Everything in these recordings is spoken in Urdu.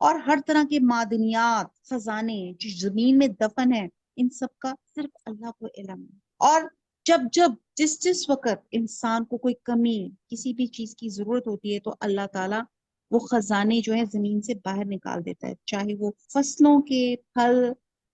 اور ہر طرح کے معدنیات، خزانے جو زمین میں دفن ہے، ان سب کا صرف اللہ کو علم ہے۔ اور جب جب جس وقت انسان کو کوئی کمی، کسی بھی چیز کی ضرورت ہوتی ہے، تو اللہ تعالیٰ وہ خزانے جو ہے زمین سے باہر نکال دیتا ہے، چاہے وہ فصلوں کے پھل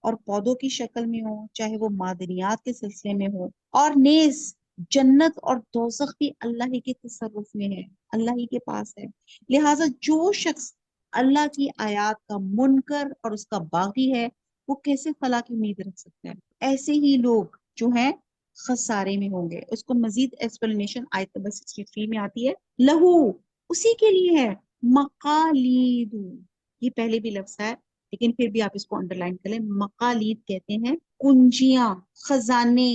اور پودوں کی شکل میں ہو، چاہے وہ معدنیات کے سلسلے میں ہو، اور نیز جنت اور دوزخ بھی اللہ ہی کے تصرف میں ہے، اللہ ہی کے پاس ہے۔ لہٰذا جو شخص اللہ کی آیات کا منکر اور اس کا باغی ہے، وہ کیسے فلاح کی امید رکھ سکتا ہے؟ ایسے ہی لوگ جو ہیں خسارے میں ہوں گے۔ اس کو مزید ایکسپلینیشن آیت نمبر 63 میں آتی ہے، لہو اسی کے لیے ہے، مقالید، یہ پہلے بھی لفظ ہے لیکن پھر بھی آپ اس کو انڈر لائن کر لیں، مقالید کہتے ہیں کنجیاں، خزانے،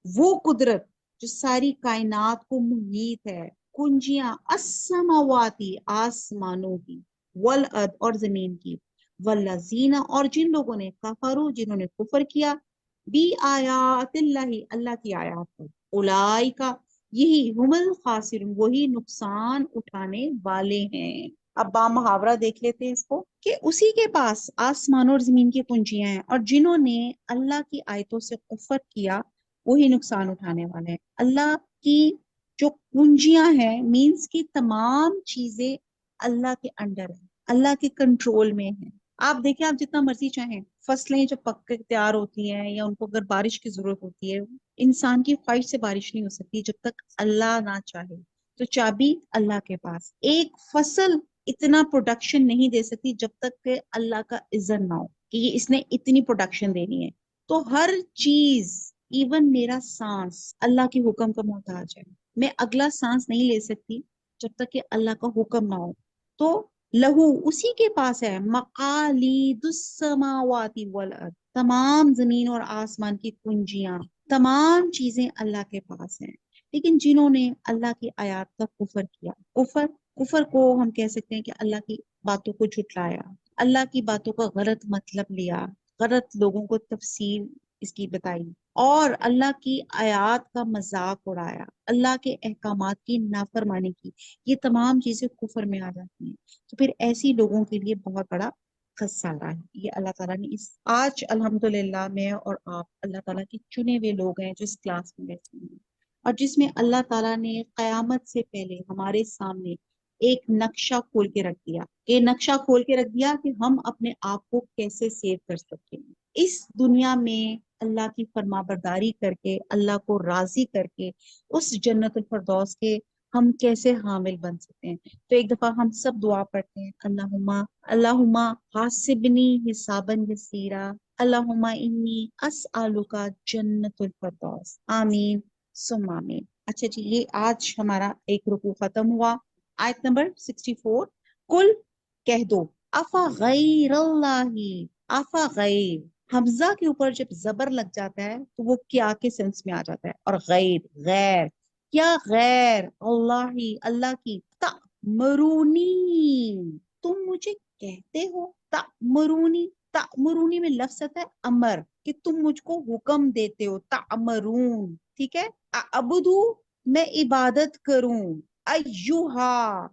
وہ قدرت جو ساری کائنات کو محیط ہے، کنجیاں السماواتی، آسمانوں کی، والارض اور زمین کی، والذین اور جن لوگوں نے کفروا جنہوں نے کفر کیا، بی آیات اللہ اللہ کی آیات پر، اولئک یہی ہم الخاسرون وہی نقصان اٹھانے والے ہیں۔ اب با محاورہ دیکھ لیتے ہیں اس کو، کہ اسی کے پاس آسمان اور زمین کی کنجیاں ہیں، اور جنہوں نے اللہ کی آیتوں سے کفر کیا وہی نقصان اٹھانے والے ہیں۔ اللہ کی جو کنجیاں ہیں مینس کی تمام چیزیں اللہ کے انڈر ہیں، اللہ کے کنٹرول میں ہیں۔ آپ دیکھیں، آپ جتنا مرضی چاہیں، فصلیں جب پک کے تیار ہوتی ہیں یا ان کو اگر بارش کی ضرورت ہوتی ہے، انسان کی خواہش سے بارش نہیں ہو سکتی جب تک اللہ نہ چاہے، تو چابی اللہ کے پاس۔ ایک فصل اتنا پروڈکشن نہیں دے سکتی جب تک کہ اللہ کا اذن نہ ہو کہ یہ اس نے اتنی پروڈکشن دینی ہے۔ تو ہر چیز، ایون میرا سانس اللہ کے حکم کا محتاج ہے، میں اگلا سانس نہیں لے سکتی جب تک کہ اللہ کا حکم نہ ہو۔ تو لہو اسی کے پاس ہے مقالید السماوات والارض، تمام زمین اور آسمان کی کنجیاں، تمام چیزیں اللہ کے پاس ہیں۔ لیکن جنہوں نے اللہ کی آیات کا کفر کیا، کفر کو ہم کہہ سکتے ہیں کہ اللہ کی باتوں کو جھٹلایا، اللہ کی باتوں کا غلط مطلب لیا، غلط لوگوں کو تفسیر اس کی بتائی، اور اللہ کی آیات کا مذاق اڑایا، اللہ کے احکامات کی نافرمانی کی، یہ تمام چیزیں کفر میں آ جاتی ہیں۔ تو پھر ایسی لوگوں کے لیے بہت بڑا خسارہ ہے۔ یہ اللہ تعالیٰ نے آج الحمدللہ میں اور آپ اللہ تعالیٰ کے چنے ہوئے لوگ ہیں جو اس کلاس میں بیٹھے ہیں، اور جس میں اللہ تعالیٰ نے قیامت سے پہلے ہمارے سامنے ایک نقشہ کھول کے رکھ دیا، کہ ہم اپنے آپ کو کیسے سیو کر سکتے ہیں اس دنیا میں، اللہ کی فرما برداری کر کے، اللہ کو راضی کر کے، اس جنت الفردوس کے ہم کیسے حامل بن سکتے ہیں۔ تو ایک دفعہ ہم سب دعا پڑھتے ہیں، اللہم حاسبنی حسابا یسیرا، اللہم انی اسألک جنت الفردوس، آمین ثم آمین۔ اچھا جی، یہ آج ہمارا ایک رکوع ختم ہوا۔ آیت نمبر 64، کل کہہ دو، افا غیر اللہ، افا غیر، حمزہ کے اوپر جب زبر لگ جاتا ہے تو وہ کیا کے سینس میں آ جاتا ہے، اور غیر، غیر کیا، غیر اللہ ہی، اللہ کی، تأمرونی تم مجھے کہتے ہو، تأمرونی میں لفظ آتا ہے امر، کہ تم مجھ کو حکم دیتے ہو، تأمرون، ٹھیک ہے، اعبدو میں عبادت کروں، ایہا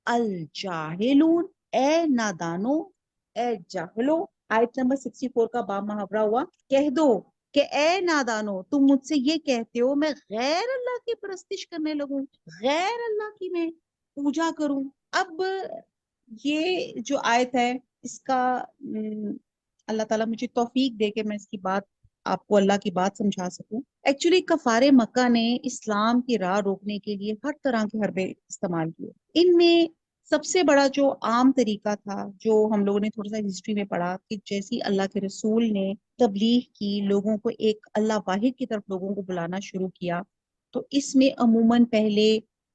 الجاہلون اے نادانو، اے جاہلو۔ آیت نمبر 64 کا با محاورہ ہوا، کہہ دو کہ اے نادانو تم مجھ سے یہ کہتے ہو میں غیر اللہ کی پرستش کرنے لگوں، غیر اللہ کی میں پوجا کروں۔ اب یہ جو آیت ہے اس کا اللہ تعالیٰ مجھے توفیق دے کہ میں اس کی بات آپ کو اللہ کی بات سمجھا سکوں۔ ایکچولی کفار مکہ نے اسلام کی راہ روکنے کے لیے ہر طرح کے حربے استعمال کیے۔ ان میں سب سے بڑا جو عام طریقہ تھا، جو ہم لوگوں نے تھوڑا سا ہسٹری میں پڑھا، کہ جیسی اللہ کے رسول نے تبلیغ کی، لوگوں کو ایک اللہ واحد کی طرف لوگوں کو بلانا شروع کیا، تو اس میں عموماً پہلے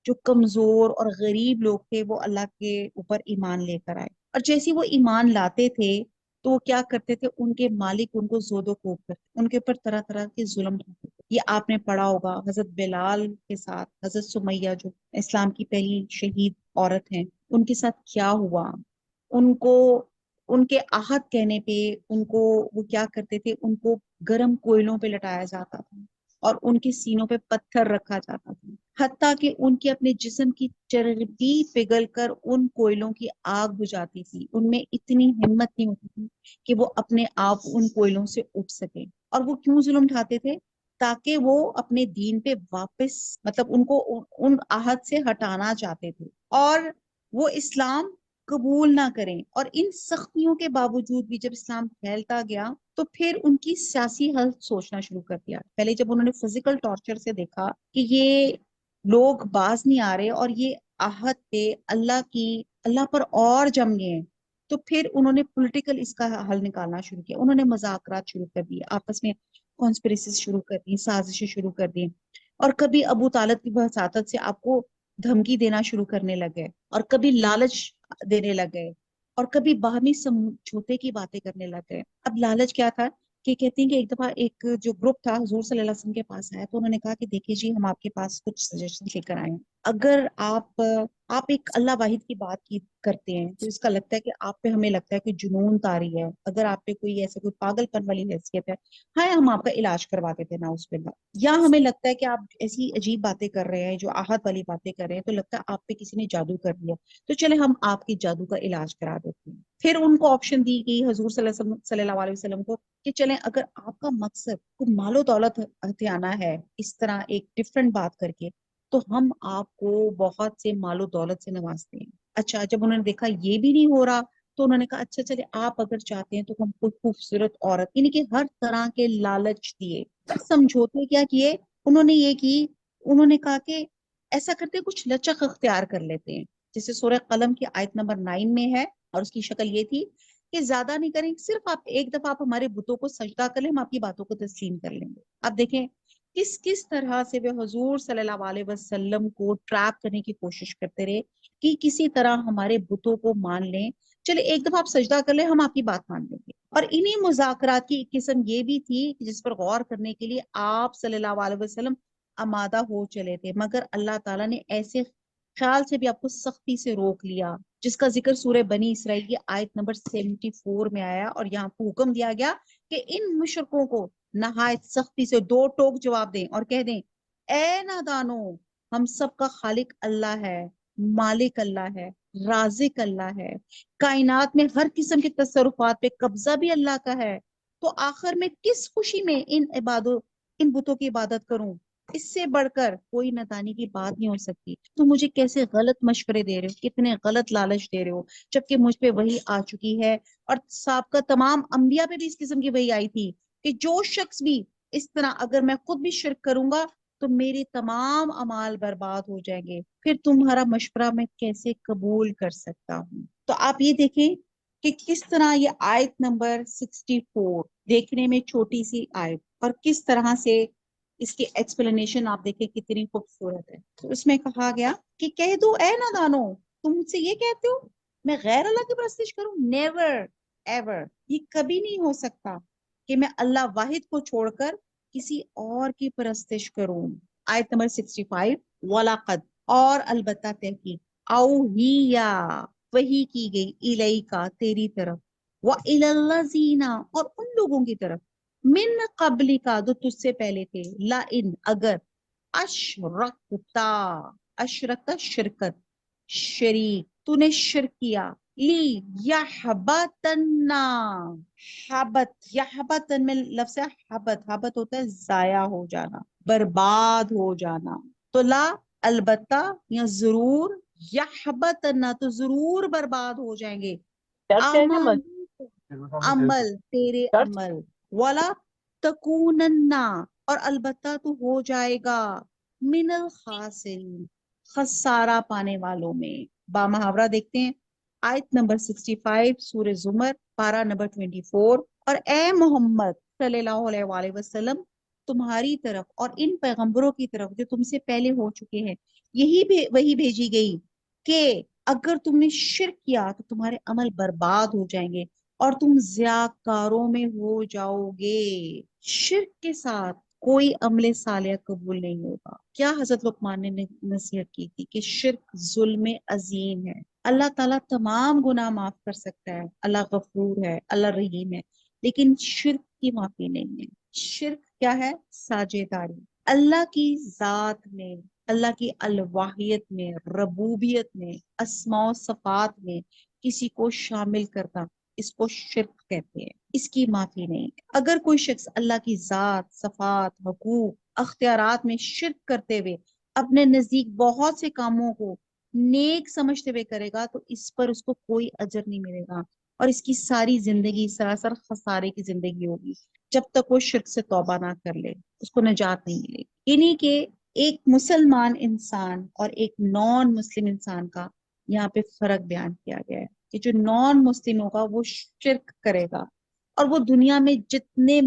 جو کمزور اور غریب لوگ تھے وہ اللہ کے اوپر ایمان لے کر آئے، اور جیسے وہ ایمان لاتے تھے تو وہ کیا کرتے تھے، ان کے مالک ان کو زود و کوب کرتے، ان کے اوپر طرح طرح کے ظلم ڈھاتے تھے۔ یہ آپ نے پڑھا ہوگا حضرت بلال کے ساتھ، حضرت سمیہ جو اسلام کی پہلی شہید عورت ہیں، ان کے ساتھ کیا ہوا۔ ان کو ان کے آہت کہنے پہ ان کو وہ کیا کرتے تھے، ان کو گرم کوئلوں پہ لٹایا جاتا تھا، اور ان کے سینوں پہ پتھر رکھا جاتا تھا، حتیٰ کہ ان کے اپنے جسم کی چربی پگھل کر ان کوئلوں کی آگ بجھاتی تھی۔ ان میں اتنی ہمت نہیں ہوتی تھی کہ وہ اپنے آپ ان کوئلوں سے اٹھ سکے۔ اور وہ کیوں ظلم اٹھاتے تھے؟ تاکہ وہ اپنے دین پہ واپس، مطلب ان کو ان عہد سے ہٹانا چاہتے تھے اور وہ اسلام قبول نہ کریں۔ اور ان سختیوں کے باوجود بھی جب اسلام پھیلتا گیا تو پھر ان کی سیاسی حل سوچنا شروع کر دیا۔ پہلے جب انہوں نے فزیکل ٹارچر سے دیکھا کہ یہ لوگ باز نہیں آ رہے اور یہ عہد پہ اللہ پر اور جم گئے ہیں، تو پھر انہوں نے پولیٹیکل اس کا حل نکالنا شروع کیا۔ انہوں نے مذاکرات شروع کر دیے، آپس میں کانسپریسیز شروع کر دی، سازشیں شروع کر دی، اور کبھی ابو طالب کی وساطت سے آپ کو دھمکی دینا شروع کرنے لگے، اور کبھی لالچ دینے لگے، اور کبھی باہمی سمجھوتے کی باتیں کرنے لگے۔ اب لالچ کیا تھا کہ کہتے ہیں کہ ایک دفعہ ایک جو گروپ تھا حضور صلی اللہ علیہ وسلم کے پاس آیا، تو انہوں نے کہا کہ دیکھیے جی، ہم آپ کے پاس کچھ سجیشن لے کر آئے ہیں۔ اگر آپ ایک اللہ واحد کی بات کرتے ہیں تو اس کا لگتا ہے کہ آپ پہ ہمیں لگتا ہے کہ جنون طاری ہے، اگر آپ پہ کوئی ایسے کوئی پاگل پن والی حیثیت ہے، ہاں ہم آپ کا علاج کروا دیتے ہیں ناؤز باللہ، یا ہمیں لگتا ہے کہ آپ ایسی عجیب باتیں کر رہے ہیں جو آہت والی باتیں کر رہے ہیں، تو لگتا ہے آپ پہ کسی نے جادو کر دیا، تو چلے ہم آپ کی جادو کا علاج کرا دیتے ہیں۔ پھر ان کو آپشن دی گئی حضور صلی اللہ علیہ وسلم کو کہ چلیں اگر آپ کا مقصد کو مال و دولت ہتھیانا ہے اس طرح ایک ڈفرنٹ بات کر کے، تو ہم آپ کو بہت سے مال و دولت سے نوازتے ہیں۔ اچھا، جب انہوں نے دیکھا یہ بھی نہیں ہو رہا تو انہوں نے کہا اچھا چلے آپ اگر چاہتے ہیں تو ہم کوئی خوبصورت عورت، یعنی کہ ہر طرح کے لالچ دیے، سمجھوتے کیا کیے انہوں نے، یہ کی انہوں نے کہا کہ ایسا کرتے کچھ لچک اختیار کر لیتے ہیں، جیسے سورہ قلم کی آیت نمبر 9 میں ہے، اور اس کی شکل یہ تھی کہ زیادہ نہیں کریں، صرف آپ ایک دفعہ آپ ہمارے بتوں کو سجدہ کر لیں، ہم آپ کی باتوں کو تسلیم کر لیں گے۔ اب دیکھیں کس طرح سے وہ حضور صلی اللہ علیہ وسلم کو ٹریپ کرنے کی کوشش کرتے رہے کہ کسی طرح ہمارے بتوں کو مان لیں، چلے ایک دفعہ آپ سجدہ کر لیں، ہم آپ کی بات مان لیں گے۔ اور انہی مذاکرات کی ایک قسم یہ بھی تھی جس پر غور کرنے کے لیے آپ صلی اللہ علیہ وسلم آمادہ ہو چلے تھے، مگر اللہ تعالیٰ نے ایسے خیال سے بھی آپ کو سختی سے روک لیا، جس کا ذکر سورہ بنی اسرائیل کی آیت نمبر 74 میں آیا، اور یہاں کو حکم دیا گیا کہ ان مشرکوں کو نہایت سختی سے دو ٹوک جواب دیں اور کہہ دیں اے نادانو، ہم سب کا خالق اللہ ہے، مالک اللہ ہے، رازق اللہ ہے، کائنات میں ہر قسم کے تصرفات پہ قبضہ بھی اللہ کا ہے، تو آخر میں کس خوشی میں ان بتوں کی عبادت کروں؟ اس سے بڑھ کر کوئی نادانی کی بات نہیں ہو سکتی۔ تو مجھے کیسے غلط مشورے دے رہے ہو، کتنے غلط لالچ دے رہے ہو، جبکہ مجھ پہ وہی آ چکی ہے، اور سابقہ تمام انبیاء پہ بھی اس قسم کی وہی آئی تھی کہ جو شخص بھی اس طرح اگر میں خود بھی شرک کروں گا تو میرے تمام اعمال برباد ہو جائیں گے، پھر تمہارا مشورہ میں کیسے قبول کر سکتا ہوں؟ تو آپ یہ دیکھیں کہ کس طرح یہ آیت نمبر 64 دیکھنے میں چھوٹی سی آیت، اور کس طرح سے اس کی ایکسپلینیشن آپ دیکھیں کتنی خوبصورت ہے۔ تو اس میں کہا گیا کہ کہہ دو اے نادانو، تم مجھ سے یہ کہتے ہو میں غیر اللہ کی پرستش کروں؟ نیور ایور، یہ کبھی نہیں ہو سکتا کہ میں اللہ واحد کو چھوڑ کر کسی اور کی پرستش کروں۔ آیت نمبر 65 وَلَقَدْ، اور البتہ تحقیق، اوحیا، وحی کی گئی، الیکا، تیری طرف، وَإِلَى الَّذِينَ، اور ان لوگوں کی طرف، من قبل کا جو تجھ سے پہلے تھے، لَإِنْ، اگر، اشرکتا، اشرکتا شرکت، شریک، تو نے شرک کیا، لی یحبطن، حبت، یحبطن میں لفظ ہے حبت، حبت ہوتا ہے ضائع ہو جانا، برباد ہو جانا، تو لا، البتہ یا ضرور، یحبطن، تو ضرور برباد ہو جائیں گے، عمل، عمل، تیرے عمل، ولا تکونن، اور البتہ تو ہو جائے گا، من الخاسرین، خسارہ پانے والوں میں۔ با محاورہ دیکھتے ہیں، آیت نمبر 65 سورہ زمر، پارہ نمبر 24، اور اے محمد صلی اللہ علیہ وآلہ وسلم، تمہاری طرف اور ان پیغمبروں کی طرف جو تم سے پہلے ہو چکے ہیں وہی بھیجی گئی کہ اگر تم نے شرک کیا تو تمہارے عمل برباد ہو جائیں گے اور تم ضیاءکاروں میں ہو جاؤ گے۔ شرک کے ساتھ کوئی عمل صالح قبول نہیں ہوگا۔ کیا حضرت لقمان نے نصیحت کی تھی کہ شرک ظلم عظیم ہے، اللہ تعالیٰ تمام گناہ معاف کر سکتا ہے، اللہ غفور ہے، اللہ رحیم ہے، لیکن شرک کی معافی نہیں ہے۔ شرک کیا ہے؟ ساجداری اللہ کی ذات میں، اللہ کی الواحیت میں، ربوبیت میں، اسماء و صفات میں کسی کو شامل کرنا، اس کو شرک کہتے ہیں، اس کی معافی نہیں۔ اگر کوئی شخص اللہ کی ذات، صفات، حقوق، اختیارات میں شرک کرتے ہوئے اپنے نزدیک بہت سے کاموں کو نیک سمجھتے ہوئے کرے گا تو اس پر اس کو کوئی اجر نہیں ملے گا، اور اس کی ساری زندگی سراسر خسارے کی زندگی ہوگی جب تک وہ شرک سے توبہ نہ کر لے، اس کو نجات نہیں ملے گی۔ یعنی کہ ایک مسلمان انسان اور ایک نان مسلم انسان کا یہاں پہ فرق بیان کیا گیا ہے کہ جو نان مسلم ہوگا وہ شرک کرے گا، اور وہ دنیا میں جتنے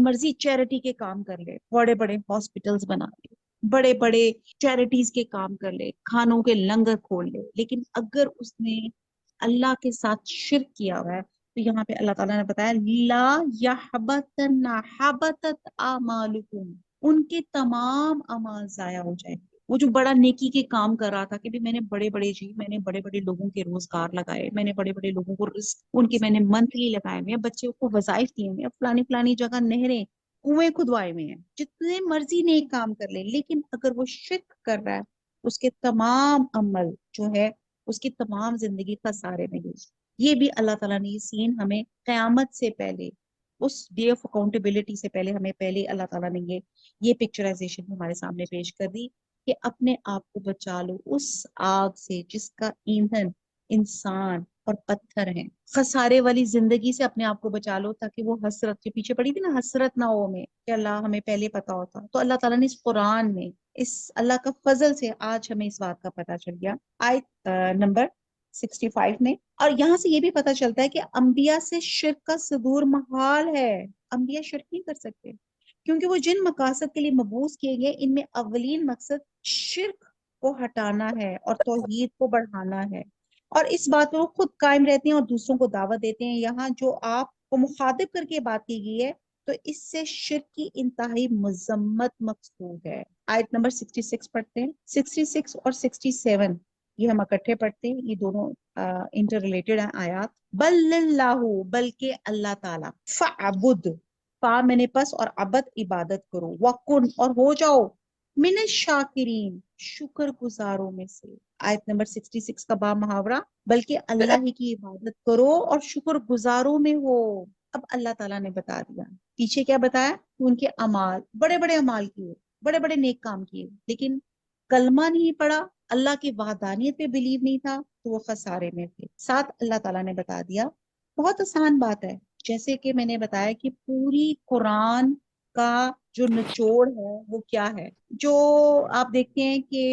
مرضی چیریٹی کے کام کر لے، بڑے بڑے ہاسپٹلز بنا لے، بڑے بڑے چیریٹیز کے کام کر لے، کھانوں کے لنگر کھول لے، لیکن اگر اس نے اللہ کے ساتھ شرک کیا ہوا ہے تو یہاں پہ اللہ تعالیٰ نے بتایا لا یحبطن حبطت اعمالکم، ان کے تمام اعمال ضائع ہو جائیں گے۔ وہ جو بڑا نیکی کے کام کر رہا تھا کہ بھی میں نے بڑے بڑے لوگوں کے روزگار لگائے، میں نے بڑے بڑے لوگوں کو رزق ان کے میں نے منتھلی لگائے ہوئے ہیں، بچے کو وظائف دیے ہوئے ہیں، فلانی فلانی جگہ نہریں کنویں کھدوائے ہوئے ہیں، جتنے مرضی نیک کام کر لے، لیکن اگر وہ شرک کر رہا ہے اس کے تمام عمل جو ہے، اس کی تمام زندگی خسارے میں گئی۔ یہ بھی اللہ تعالیٰ نے یہ سین ہمیں قیامت سے پہلے، اس ڈے آف اکاؤنٹیبلٹی سے پہلے ہمیں پہلے اللہ تعالیٰ نے یہ پکچرائزیشن ہمارے سامنے پیش کر دی کہ اپنے آپ کو بچا لو اس آگ سے جس کا ایندھن انسان اور پتھر ہیں۔ خسارے والی زندگی سے اپنے آپ کو بچا لو تاکہ وہ حسرت کے پیچھے پڑی تھی نا، حسرت نہ ہو میں کہ اللہ ہمیں پہلے پتا ہوتا۔ تو اللہ تعالیٰ نے اس قرآن میں، اس اللہ کا فضل سے آج ہمیں اس بات کا پتہ چل گیا آیت نمبر 65 میں۔ اور یہاں سے یہ بھی پتہ چلتا ہے کہ انبیاء سے شرک کا صدور محال ہے، انبیاء شرک نہیں کر سکتے، کیونکہ وہ جن مقاصد کے لیے مبعوث کیے گئے ان میں اولین مقصد شرک کو ہٹانا ہے اور توحید کو بڑھانا ہے، اور اس بات پر وہ خود قائم رہتے ہیں اور دوسروں کو دعوت دیتے ہیں۔ یہاں جو آپ کو مخاطب کر کے بات کی گئی ہے تو اس سے شرک کی انتہائی مذمت مقصود ہے۔ آیت نمبر 66 پڑھتے ہیں، 66 اور 67 یہ ہم اکٹھے پڑھتے ہیں، یہ دونوں انٹر ریلیٹڈ ہیں آیات۔ بل اللہ، بلکہ اللہ تعالیٰ، فعبد، فا میں نے پس اور عبد عبادت کرو، وکن اور ہو جاؤ من الشاکرین شکر گزاروں میں سے۔ آیت نمبر 66 کا با محاورہ، بلکہ اللہ ہی کی عبادت کرو اور شکر گزاروں میں ہو۔ اب اللہ تعالیٰ نے بتا دیا، پیچھے کیا بتایا کہ ان کے اعمال، بڑے بڑے اعمال کیے، بڑے بڑے نیک کام کیے، لیکن کلمہ نہیں پڑا، اللہ کی وحدانیت پہ بلیو نہیں تھا تو وہ خسارے میں تھے۔ ساتھ اللہ تعالیٰ نے بتا دیا، بہت آسان بات ہے، جیسے کہ میں نے بتایا کہ پوری قرآن کا جو نچوڑ ہے وہ کیا ہے، جو آپ دیکھتے ہیں کہ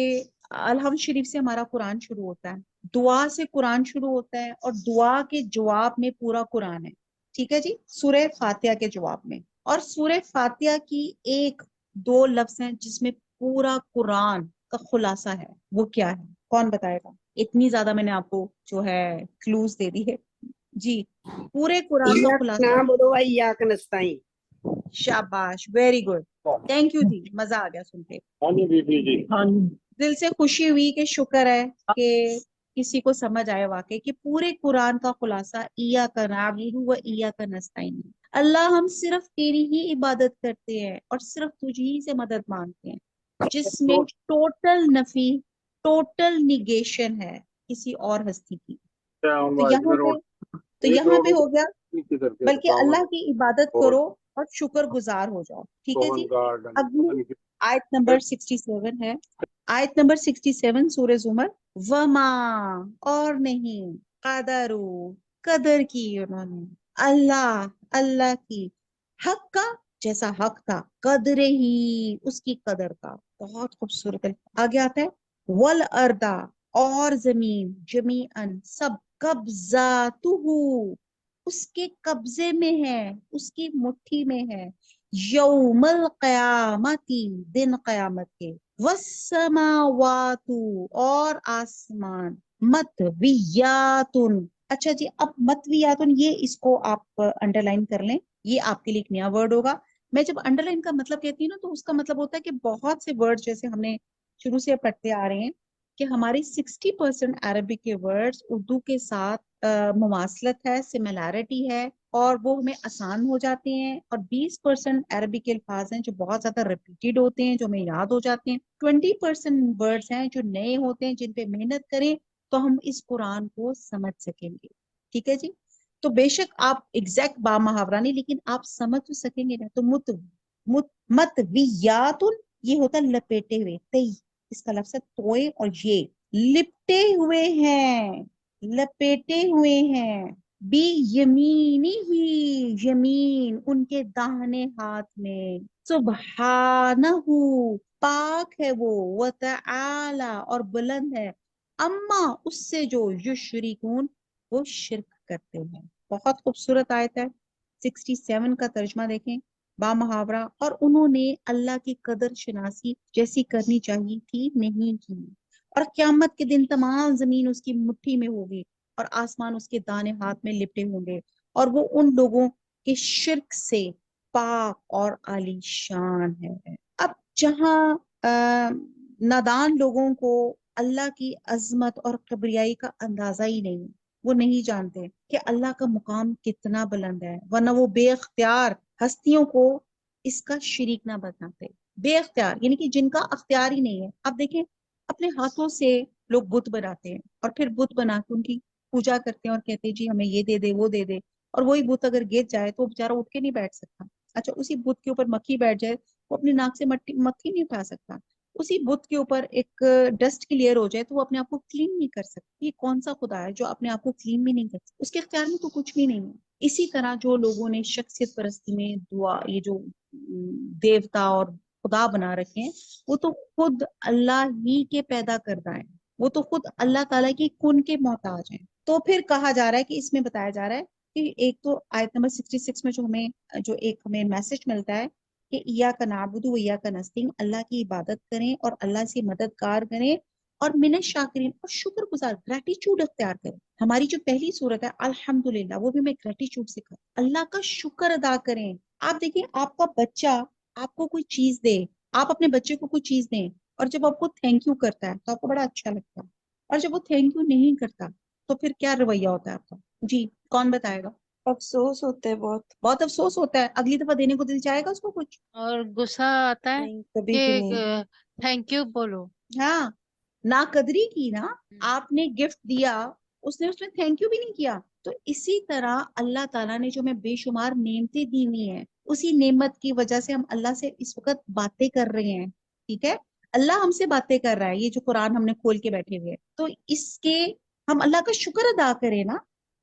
الحمد شریف سے ہمارا قرآن شروع ہوتا ہے، دعا سے قرآن شروع ہوتا ہے، اور دعا کے جواب میں پورا قرآن ہے، ٹھیک ہے جی، سورہ فاتحہ کے جواب میں۔ اور سورہ فاتحہ کی ایک دو لفظ ہیں جس میں پورا قرآن کا خلاصہ ہے، وہ کیا ہے؟ کون بتائے گا؟ اتنی زیادہ میں نے آپ کو جو ہے کلوز دے دی ہے جی۔ پورے قرآن کا خلاصہ، نعبد و ایاک نستعین۔ شاباش، ویری گڈ، تھینک یو جی، مزہ آ گیا سن کے، دل سے خوشی ہوئی کہ شکر ہے کہ کسی کو سمجھ آئے واقعی کہ پورے قرآن کا خلاصہ ایاک نعبد و ایاک نستعین، اللہ ہم صرف تیری ہی عبادت کرتے ہیں اور صرف تجھ ہی سے مدد مانگتے ہیں، جس میں ٹوٹل نفی، ٹوٹل نیگیشن ہے کسی اور ہستی کی۔ تو یہاں پہ ہو گیا بلکہ اللہ کی عبادت کرو اور شکر گزار ہو جاؤ، ٹھیک ہے جی۔ اگلی آیت نمبر 67 ہے، آیت نمبر 67 سورہ زمر، وما اور نہیں، قدرو قدر کی انہوں نے، اللہ کی، حق کا جیسا حق تھا، قدر ہی اس کی قدر کا، بہت خوبصورت ہے۔ آگے آتا ہے والارض اور زمین، جمیعاً سب، قبضاتہ اس کے قبضے میں ہے، اس کی مٹھی میں ہے، یوم القیامتی دن قیامت کے، والسماوات اور آسمان، مطویات، اچھا جی، اب مطویات یہ اس کو آپ انڈر لائن کر لیں، یہ آپ کے لیے ایک نیا ورڈ ہوگا۔ میں جب انڈر لائن کا مطلب کہتی ہوں نا تو اس کا مطلب ہوتا ہے کہ بہت سے ورڈ جیسے ہم نے شروع سے پڑھتے آ رہے ہیں کہ ہماری 60% عربک کے ورڈز اردو کے ساتھ مماثلت ہے، سملیرٹی ہے، اور وہ ہمیں آسان ہو جاتے ہیں، اور 20% عربی کے الفاظ ہیں جو بہت زیادہ ریپیٹیڈ ہوتے ہیں، جو ہمیں یاد ہو جاتے ہیں، 20% ورڈز ہیں جو نئے ہوتے ہیں، جن پہ محنت کریں تو ہم اس قرآن کو سمجھ سکیں گے. ٹھیک ہے جی. تو بے شک آپ ایگزیکٹ با محاورہ نہیں، لیکن آپ سمجھ تو سکیں گے نا. تو متویات، یہ ہوتا ہے لپیٹے ہوئے، تی اس کا لفظ ہے توئے، اور یہ لپٹے ہوئے ہیں، لپیٹے ہوئے ہیں، بی یمینی ہی، یمین ان کے داہنے ہاتھ میں، سبحانہ پاک ہے وہ، وتعالی اور بلند ہے، اما اس سے جو یشرکون وہ شرک کرتے ہیں. بہت خوبصورت آیت ہے. 67 کا ترجمہ دیکھیں، با محاورہ، اور انہوں نے اللہ کی قدر شناسی جیسی کرنی چاہیے تھی نہیں کی، اور قیامت کے دن تمام زمین اس کی مٹھی میں ہوگی اور آسمان اس کے دانے ہاتھ میں لپٹے ہوں گے، اور وہ ان لوگوں کے شرک سے پاک اور عالی شان ہے. اب جہاں نادان لوگوں کو اللہ کی عظمت اور کبریائی کا اندازہ ہی نہیں، وہ نہیں جانتے کہ اللہ کا مقام کتنا بلند ہے، ورنہ وہ بے اختیار ہستیوں کو اس کا شریک نہ بناتے. بے اختیار یعنی کہ جن کا اختیار ہی نہیں ہے. اب دیکھیں اپنے ہاتھوں سے لوگ بت بناتے ہیں، اور پھر بت بنا کے ان کی پوجا کرتے ہیں اور کہتے ہیں جی ہمیں یہ دے دے وہ دے دے، اور وہی بت اگر گر جائے تو بیچارہ اٹھ کے نہیں بیٹھ سکتا. اچھا اسی بت کے اوپر مکھی بیٹھ جائے، وہ اپنے ناک سے مکھی نہیں اٹھا سکتا. اسی بت کے اوپر ایک ڈسٹ کی لیئر ہو جائے تو وہ اپنے آپ کو کلین نہیں کر سکتا. یہ کون سا خدا ہے جو اپنے آپ کو کلین بھی نہیں کر سکتا؟ اس کے اختیار میں تو کچھ بھی نہیں ہے. اسی طرح جو لوگوں نے شخصیت پرستی میں دعا، یہ جو دیوتا اور خدا بنا رکھے ہیں، وہ تو خود اللہ ہی کے پیدا کردہ ہیں، وہ تو خود اللہ تعالیٰ کی کن کے محتاج ہیں. تو پھر کہا جا رہا ہے کہ اس میں بتایا جا رہا ہے کہ ایک تو آیت نمبر 66 میں جو ایک ہمیں میسج ملتا ہے کہ ایاک نعبد و ایاک نستعین، اللہ کی عبادت کریں اور اللہ سے مددگار کریں، اور من الشاکرین، اور شکر گزار، گریٹیچیوڈ اختیار کریں. ہماری جو پہلی صورت ہے الحمدللہ، وہ بھی ہمیں گریٹیچیوڈ سکھا، اللہ کا شکر ادا کریں. آپ دیکھیں آپ کا بچہ آپ کو کوئی چیز دے، آپ اپنے بچے کو کوئی چیز دیں، اور جب آپ کو تھینک یو کرتا ہے تو آپ کو بڑا اچھا لگتا ہے، اور جب وہ تھینک یو نہیں کرتا تو پھر کیا رویہ ہوتا ہے آپ کا؟ جی کون بتائے گا؟ افسوس ہوتا ہے بہت. بہت افسوس ہوتا ہے، اگلی دفعہ دینے کو دل چاہے گا اس کو کچھ؟ اور غصہ آتا ہے نہیں کبھی بھی نہیں. کہ تھینک یو بولو. ہاں، ناقدری کی نا، آپ نے گفٹ دیا، اس نے تھینک یو بھی نہیں کیا. تو اسی طرح اللہ تعالیٰ نے جو ہمیں بے شمار نعمتیں دی ہوئی ہیں، اسی نعمت کی وجہ سے ہم اللہ سے اس وقت باتیں کر رہے ہیں. ٹھیک ہے، اللہ ہم سے باتیں کر رہا ہے، یہ جو قرآن ہم نے کھول کے بیٹھے ہوئے ہیں، تو اس کے ہم اللہ کا شکر ادا کریں نا.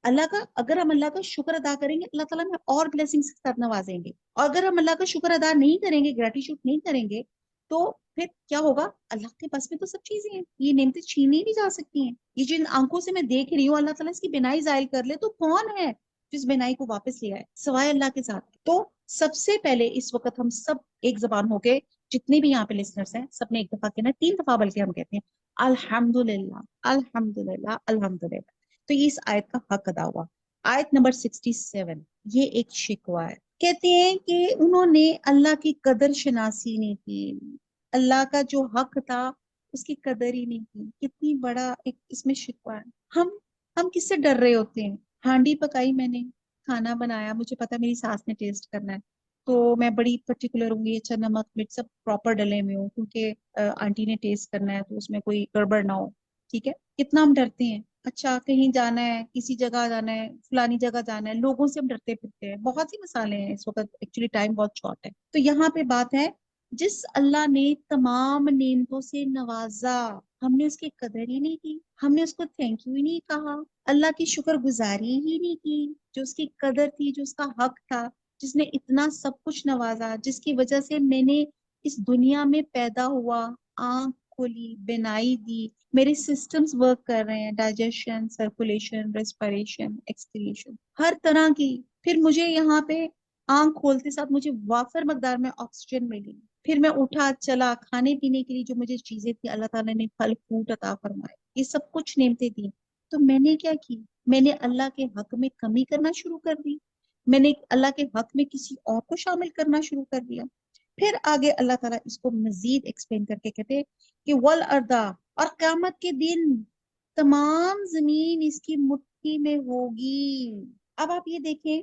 اللہ کا اگر ہم اللہ کا شکر ادا کریں گے، اللہ تعالیٰ ہمیں اور بلیسنگز کے ساتھ نوازیں گے. اور اگر ہم اللہ کا شکر ادا نہیں کریں گے، گریٹیٹیوڈ نہیں کریں گے، تو پھر کیا ہوگا؟ اللہ کے پاس میں تو سب چیزیں ہیں، یہ نعمتیں چھینی نہیں جا سکتی ہیں. یہ جن آنکھوں سے میں دیکھ رہی ہوں، اللہ تعالیٰ اس کی بینائی زائل کر لے تو کون ہے جس بینائی کو واپس لے آئے سوائے اللہ کے ساتھ؟ تو سب سے پہلے اس وقت ہم سب ایک زبان ہو کے، جتنے بھی یہاں پہ لسنرس ہیں، سب نے ایک دفعہ کہنا، 3 دفعہ بلکہ ہم کہتے ہیں الحمدللہ الحمدللہ الحمدللہ. تو یہ اس آیت کا حق ادا ہوا. آیت نمبر 67، یہ ایک شکوہ ہے. کہتے ہیں کہ انہوں نے اللہ کی قدر شناسی نہیں کی، اللہ کا جو حق تھا اس کی قدر ہی نہیں کی. کتنی بڑا ایک اس میں شکوہ ہے. ہم کس سے ڈر رہے ہوتے ہیں؟ ہانڈی پکائی میں نے، کھانا بنایا، مجھے پتا میری ساس نے ٹیسٹ کرنا ہے، تو میں بڑی پرٹیکولر ہوں گی، اچھا نمک مرچ سب پراپر ڈلے ہوئے ہوں، کیونکہ آنٹی نے ٹیسٹ کرنا ہے تو اس میں کوئی گڑبڑ نہ ہو. ٹھیک ہے، کتنا ہم ڈرتے ہیں. اچھا کہیں جانا ہے، کسی جگہ جانا ہے، فلانی جگہ جانا ہے، لوگوں سے ہم ڈرتے پھرتے ہیں. بہت سی مثالیں ہیں، اس وقت ایکچولی ٹائم بہت شارٹ ہے. تو یہاں پہ بات ہے، جس اللہ نے تمام نعمتوں سے نوازا، ہم نے اس کی قدر ہی نہیں کی، ہم نے اس کو تھینک یو ہی نہیں کہا، اللہ کی شکر گزاری ہی نہیں کی. جو اس کی قدر تھی، جو اس کا حق تھا، جس نے اتنا سب کچھ نوازا، جس کی وجہ سے میں نے اس دنیا میں پیدا ہوا، آنکھ کھولی، بینائی دی، میرے سسٹمز ورک کر رہے ہیں، ڈائجیشن، سرکولیشن، ریسپریشن، ایکسپیریشن، ہر طرح کی. پھر مجھے یہاں پہ آنکھ کھولتے ساتھ مجھے وافر مقدار میں آکسیجن ملی، پھر میں اٹھا چلا، کھانے پینے کے لیے جو مجھے چیزیں تھی اللہ تعالیٰ نے پھل فروٹ عطا فرمائے، یہ سب کچھ نعمتیں دی. تو میں نے کیا کی؟ میں نے اللہ کے حق میں کمی کرنا شروع کر دی، میں نے اللہ کے حق میں کسی اور کو شامل کرنا شروع کر دیا. پھر آگے اللہ تعالیٰ اس کو مزید ایکسپلین کر کے کہتے کہ والارض، اور قیامت کے دن تمام زمین اس کی مٹھی میں ہوگی. اب آپ یہ دیکھیں،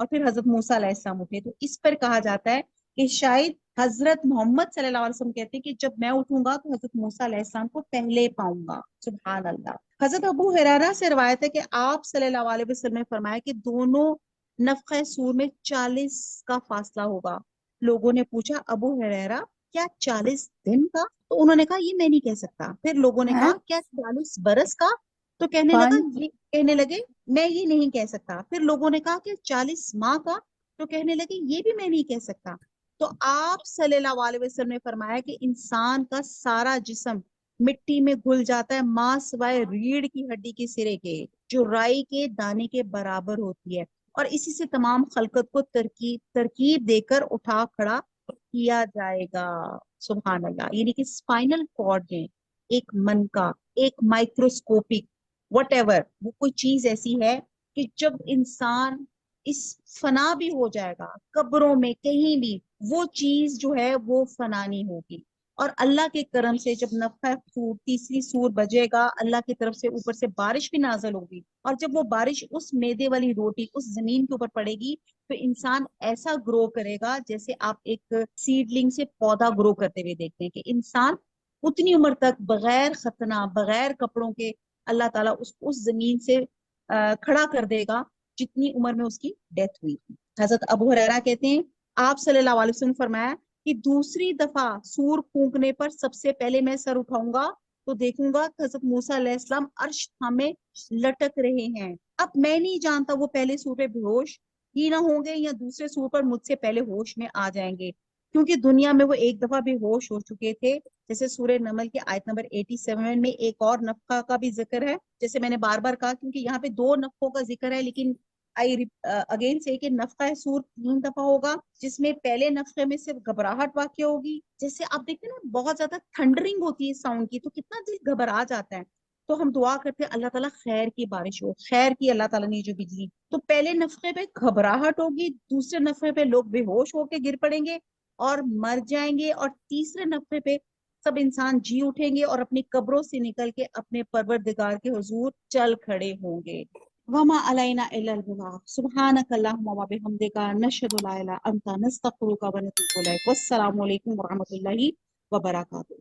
اور پھر حضرت موسیٰ علیہ السلام اٹھے. تو اس پر کہا جاتا ہے کہ شاید حضرت محمد صلی اللہ علیہ وسلم کہتے ہیں کہ جب میں اٹھوں گا تو حضرت موسیٰ علیہ السلام کو پہلے پاؤں گا. سبحان اللہ. حضرت ابو ہریرہ سے روایت ہے کہ آپ صلی اللہ علیہ وسلم نے فرمایا کہ دونوں نفخہ سور میں 40 کا فاصلہ ہوگا. لوگوں نے پوچھا ابو ہریرہ کیا 40 دن کا؟ تو انہوں نے کہا یہ میں نہیں کہہ سکتا. پھر لوگوں نے کہا کیا 40 برس کا؟ تو کہنے لگے میں یہ نہیں کہہ سکتا. پھر لوگوں نے کہا کہ 40 ماہ کا؟ تو کہنے لگے یہ بھی میں نہیں کہہ سکتا. تو آپ صلی اللہ علیہ وسلم نے فرمایا کہ انسان کا سارا جسم مٹی میں گھل جاتا ہے ماں سوائے ریڑھ کی ہڈی کے سرے کے جو رائی کے دانے کے برابر ہوتی ہے, اور اسی سے تمام خلقت کو ترکیب دے کر اٹھا کھڑا کیا جائے گا. سبحان اللہ. یعنی کہ اسپائنل کارڈ میں ایک من کا ایک مائکروسکوپک وٹ ایور وہ کوئی چیز ایسی ہے کہ جب انسان اس فنا بھی ہو جائے گا قبروں میں کہیں بھی, وہ چیز جو ہے وہ فنا نہیں ہوگی. اور اللہ کے کرم سے جب نفخہ سور تیسری سور بجے گا اللہ کی طرف سے اوپر سے بارش بھی نازل ہوگی, اور جب وہ بارش اس میدے والی روٹی اس زمین کے اوپر پڑے گی تو انسان ایسا گرو کرے گا جیسے آپ ایک سیڈلنگ سے پودا گرو کرتے ہوئے دیکھتے ہیں کہ انسان اتنی عمر تک بغیر ختنہ بغیر کپڑوں کے اللہ تعالیٰ اس زمین سے کھڑا کر دے گا جتنی عمر میں اس کی ڈیتھ ہوئی. حضرت ابو ہریرہ کہتے ہیں آپ صلی اللہ علیہ وسلم فرمایا کہ دوسری دفعہ سور پھونکنے پر سب سے پہلے میں سر اٹھاؤں گا تو دیکھوں گا کہ حضرت موسیٰ علیہ السلام عرش تھامے لٹک رہے ہیں. اب میں نہیں جانتا وہ پہلے سور پہ بے ہوش ہی نہ ہوں گے یا دوسرے سور پر مجھ سے پہلے ہوش میں آ جائیں گے, کیونکہ دنیا میں وہ ایک دفعہ بے ہوش ہو چکے تھے. جیسے سورہ نمل کی آیت نمبر 87 میں ایک اور نفخہ کا بھی ذکر ہے. جیسے میں نے بار بار کہا کیونکہ یہاں پہ 2 نفخوں کا ذکر ہے, لیکن اگین سے کہ نفخہ سور 3 دفعہ ہوگا جس میں پہلے نفخے میں صرف گھبراہٹ واقع ہوگی. جیسے آپ دیکھتے ہیں نا بہت زیادہ تھنڈرنگ ہوتی ہے ساؤنڈ کی تو کتنا دل گھبرا جاتا ہے. تو ہم دعا کرتے ہیں اللہ تعالیٰ خیر کی بارش ہو, خیر کی اللہ تعالیٰ نے جو بجلی. تو پہلے نفخے پہ گھبراہٹ ہوگی, دوسرے نفخے پہ لوگ بے ہوش ہو کے گر پڑیں گے اور مر جائیں گے, اور تیسرے نفخے پہ سب انسان جی اٹھیں گے اور اپنی قبروں سے نکل کے اپنے پروردگار کے حضور چل کھڑے ہوں گے. وما علینا الا البلاغ سبحانک اللہم و بحمدک نشہد لا الہ الا انت نستغفرک و نتوب الیک. والسلام علیکم ورحمۃ اللہ وبرکاتہ.